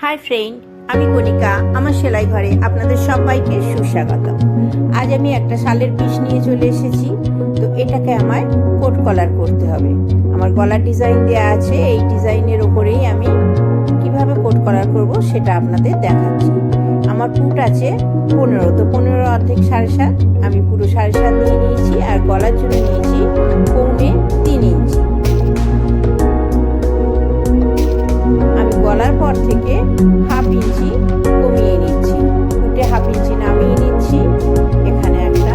Hi friend, আমি কণিকা। আমার সেলাই ঘরে আপনাদের সবাইকে সুস্বাগত। আজ আমি একটা শালের পিস নিয়ে চলে এসেছি। তো এটাকে আমায় কোট কলার করতে হবে। আমার গলার ডিজাইন দেওয়া আছে, এই ডিজাইনের ওপরেই আমি কিভাবে কোট কলার করব সেটা আপনাদের দেখাচ্ছি। আমার পুট আছে 15, তো 15 অর্ধেক 7.5, আমি পুরো 7.5 নিয়ে নিয়েছি। আর গলার জন্য নিয়েছি 3.25 ইঞ্চি। আমি গলার পর থেকে 1/2 ইঞ্চি কমিয়ে নিচ্ছি, পুটে 1/2 ইঞ্চি নামিয়ে নিচ্ছি। এখানে একটা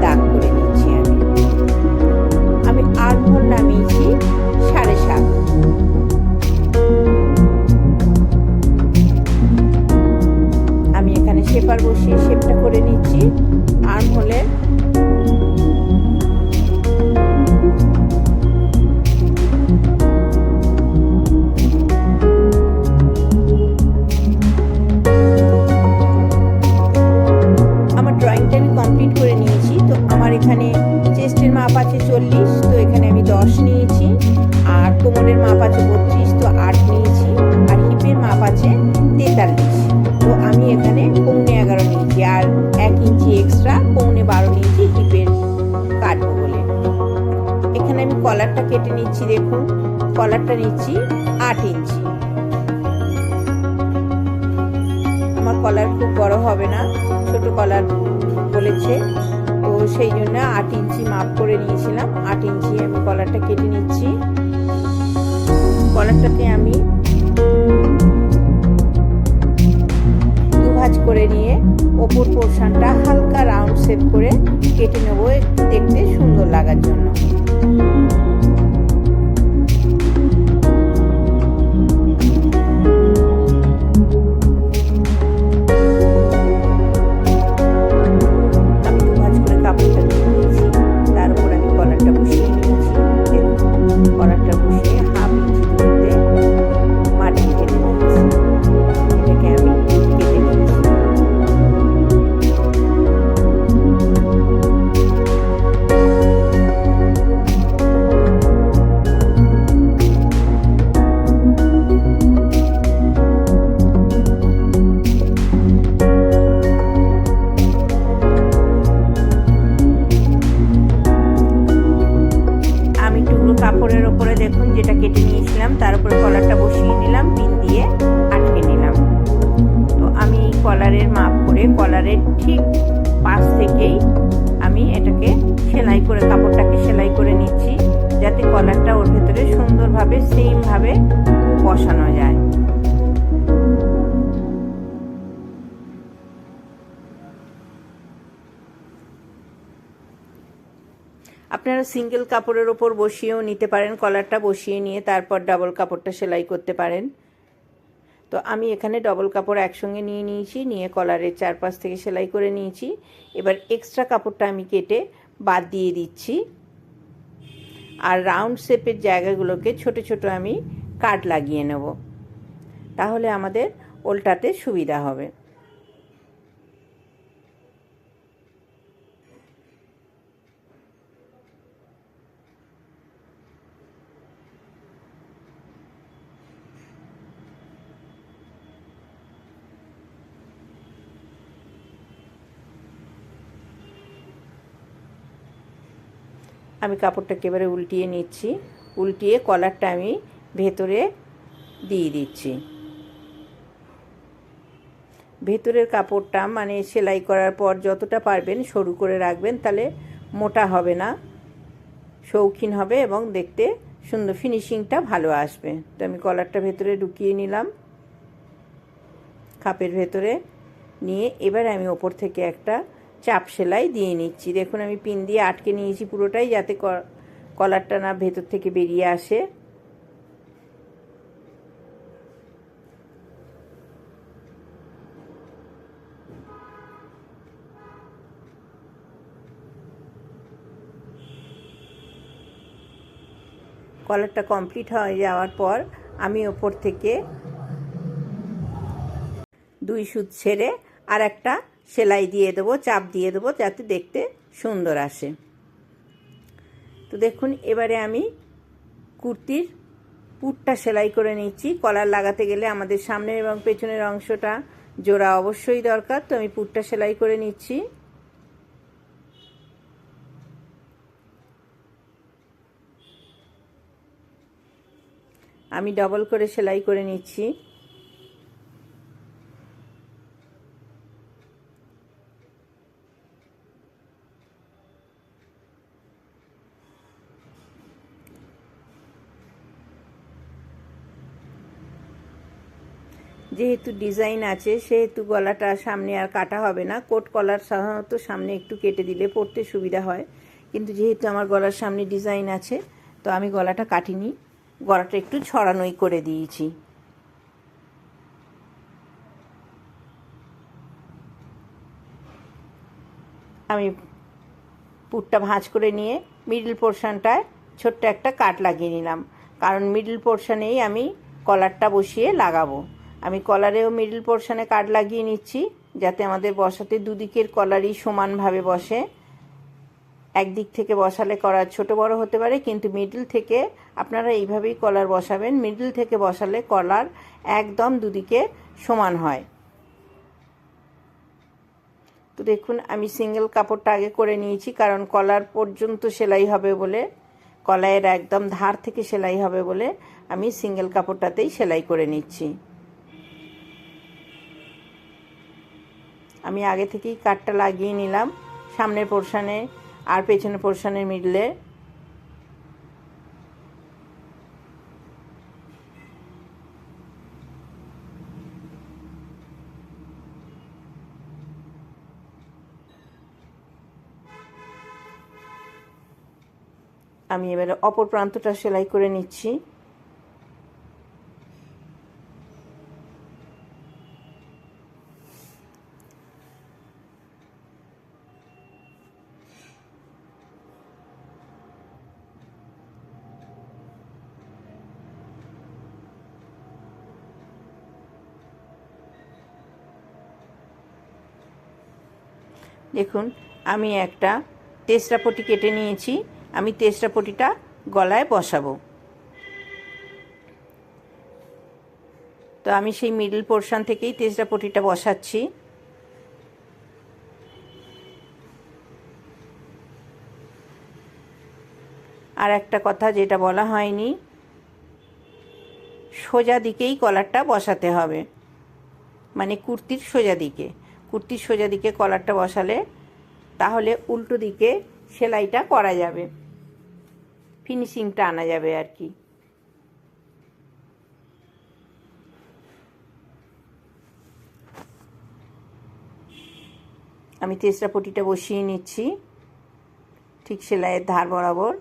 দাগ করে নিচ্ছি। আমি আর্মহোল নামিয়েছি 7.5। আমি এখানে শেপার বসিয়ে শেপটা করে নিচ্ছি আর্মহোলের। ড্রয়িংটা আমি কমপ্লিট করে নিয়েছি। তো আমার এখানে চেস্টের মাপ আছে 40, তো এখানে আমি 10 নিয়েছি। আর কোমরের মাপ আছে 32, তো 8 নিয়েছি। আর হিপের মাপ আছে 43, তো আমি এখানে 11.25 নিয়েছি। আর 1 ইঞ্চি এক্সট্রা 12.25 নিয়েছি হিপের কাটবো বলে। এখানে আমি কলারটা কেটে নিচ্ছি। দেখুন, কলারটা নিচ্ছি 8 ইঞ্চি। আমার কলার খুব বড় হবে না, ছোট কলার বলেছে, তো সেই জন্য 8 ইঞ্চি মাপ করে নিয়েছিলাম। 8 ইঞ্চি আমি কলারটা কেটে নিচ্ছি। কলারটাকে আমি দুভাঁজ করে নিয়ে ওপর পোর্শনটা হালকা রাউন্ড শেপ করে কেটে নেবো, একটু দেখতে সুন্দর লাগার জন্য। কাপড়ের ওপরে দেখুন যেটা কেটে নিয়েছিলাম তার উপরে কলারটা বসিয়ে নিলাম, পিন দিয়ে আটকে নিলাম। তো আমি এই কলারের মাপ করে কলারের ঠিক পাশ থেকেই আমি এটাকে সেলাই করে কাপড়টাকে সেলাই করে নিচ্ছি, যাতে কলারটা ওর ভেতরে সুন্দরভাবে সেমভাবে বসানো যায়। আপনারা সিঙ্গেল কাপড়ের ওপর বসিয়েও নিতে পারেন, কলারটা বসিয়ে নিয়ে তারপর ডাবল কাপড়টা সেলাই করতে পারেন। তো আমি এখানে ডবল কাপড় একসঙ্গে নিয়ে নিয়েছি, নিয়ে কলারের চারপাশ থেকে সেলাই করে নিয়েছি। এবার এক্সট্রা কাপড়টা আমি কেটে বাদ দিয়ে দিচ্ছি। আর রাউন্ড শেপের জায়গাগুলোকে ছোট ছোট আমি কাট লাগিয়ে নেব, তাহলে আমাদের ওলটাতে সুবিধা হবে। আমি কাপড়টাকে এবারে উল্টিয়ে নিচ্ছি, উল্টিয়ে কলারটা আমি ভেতরে দিয়ে দিচ্ছি। ভেতরের কাপড়টা মানে সেলাই করার পর যতটা পারবেন সরু করে রাখবেন, তাহলে মোটা হবে না, শৌখিন হবে এবং দেখতে সুন্দর, ফিনিশিংটা ভালো আসবে। তো আমি কলারটা ভেতরে ঢুকিয়ে নিলাম খাপের ভেতরে, নিয়ে এবার আমি ওপর থেকে একটা চাপ সেলাই দিয়ে নিচ্ছি। দেখুন আমি পিন দিয়ে আটকে নিয়েছি পুরোটাই, যাতে কলারটা না ভেতর থেকে বেরিয়ে আসে। কলারটা কমপ্লিট হয়ে যাওয়ার পর আমি ওপর থেকে 2 সুত ছেড়ে আর একটা সেলাই দিয়ে দেবো, চাপ দিয়ে দেবো, যাতে দেখতে সুন্দর আসে। তো দেখুন এবারে আমি কুর্তির পুটটা সেলাই করে নিচ্ছি। কলার লাগাতে গেলে আমাদের সামনের এবং পেছনের অংশটা জোড়া অবশ্যই দরকার, তো আমি পুটটা সেলাই করে নিচ্ছি। আমি ডবল করে সেলাই করে নিচ্ছি। যেহেতু ডিজাইন আছে সেহেতু গলাটা সামনে আর কাটা হবে না। কোট কলার সাধারণত সামনে একটু কেটে দিলে পরতে সুবিধা হয়, কিন্তু যেহেতু আমার গলার সামনে ডিজাইন আছে তো আমি গলাটা কাটিনি, গলাটা একটু ছড়ানোই করে দিয়েছি। আমি পুটটা ভাঁজ করে নিয়ে মিডল পোর্শনটায় ছোট্ট একটা কাট লাগিয়ে নিলাম, কারণ মিডল পোর্শনেই আমি কলারটা বসিয়ে লাগাবো। আমি কলারেও মিডল পোর্শনে কাট লাগিয়ে নিচ্ছি, যাতে আমাদের বসাতে দুদিকের কলারই সমানভাবে বসে। একদিক থেকে বসালে কলার ছোট বড় হতে পারে, কিন্তু মিডল থেকে আপনারা এইভাবেই কলার বসাবেন। মিডল থেকে বসালে কলার একদম দুদিকে সমান হয়। তো দেখুন আমি সিঙ্গেল কাপড়টা আগে করে নিয়েছি, কারণ কলার পর্যন্ত সেলাই হবে বলে, কলাইয়ের একদম ধার থেকে সেলাই হবে বলে আমি সিঙ্গেল কাপড়টাতেই সেলাই করে নিচ্ছি। আমি আগে থেকেই কাটটা লাগিয়ে নিলাম সামনের পোর্শনে আর পেছনের পোর্শনের মিডলে। আমি এবারে অপর প্রান্তটা সেলাই করে নিচ্ছি। দেখুন আমি একটা তেসরা পটি কেটে নিয়েছি, আমি তেসরা পটিটা গলায় বসাবো। তো আমি সেই মিডল পোর্শন থেকেই তেসরা পটিটা বসাচ্ছি। আর একটা কথা যেটা বলা হয়নি, সোজা দিকেই কলারটা বসাতে হবে, মানে কুর্তির সোজা দিকে। কুর্তির সোজা দিকে কলারটা বসালে তাহলে উল্টো দিকে সেলাইটা করা যাবে, ফিনিশিংটা আনা যাবে আর কি। আমি তেসরা পটিটা বসিয়ে নিচ্ছি ঠিক সেলাইয়ের ধার বরাবর।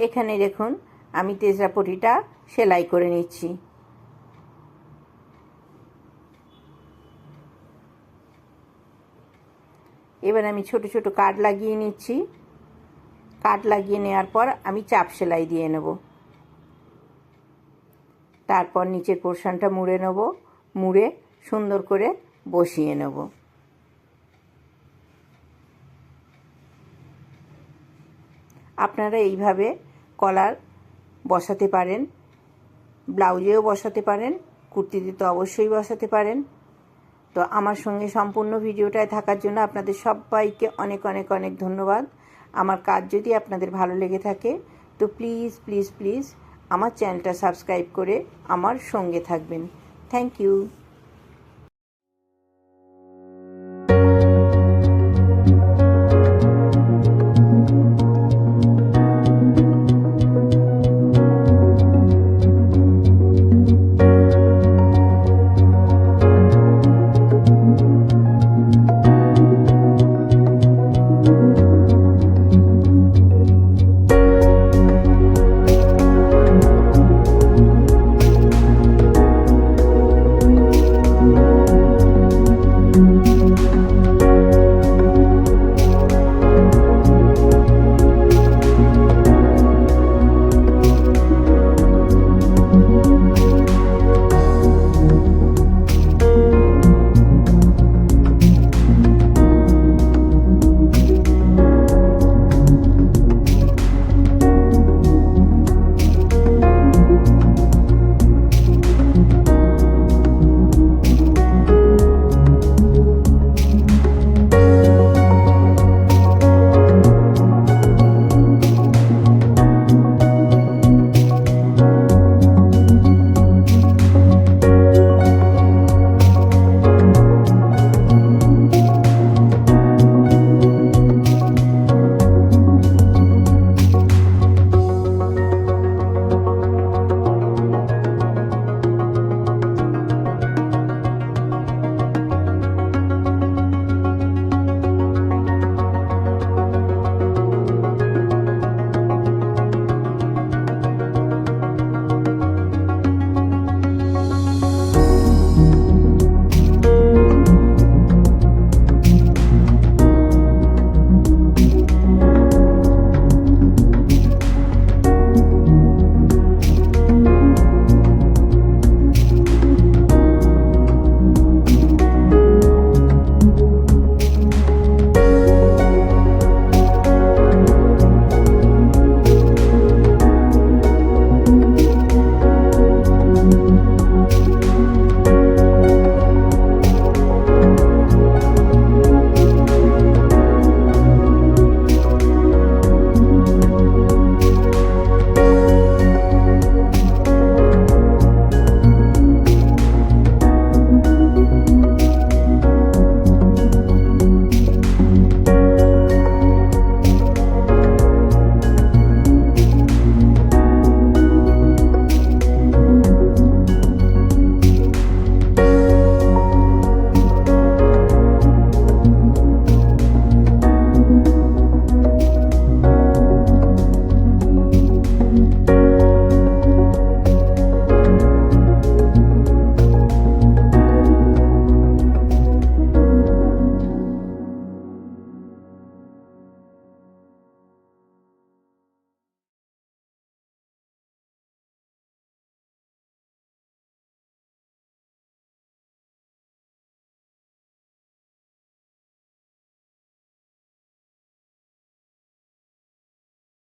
এখানে দেখুন আমি তেসরা পটিটা সেলাই করে নিচ্ছি। এবার আমি ছোট ছোট কাট লাগিয়ে নিচ্ছি। কাট লাগিয়ে নেওয়ার পর আমি চাপ সেলাই দিয়ে নেব। তারপর নিচের পোর্শনটা মুড়ে নেব, মুড়ে সুন্দর করে বসিয়ে নেব। আপনারা এইভাবে কলার বসাতে পারেন, ব্লাউজেও বসাতে পারেন, কুর্তিতে তো অবশ্যই বসাতে পারেন। তো আমার সঙ্গে সম্পূর্ণ ভিডিওটায় থাকার জন্য আপনাদের সবাইকে অনেক অনেক অনেক ধন্যবাদ। আমার কাজ যদি আপনাদের ভালো লেগে থাকে তো প্লিজ প্লিজ প্লিজ আমার চ্যানেলটা সাবস্ক্রাইব করে আমার সঙ্গে থাকবেন। Thank you.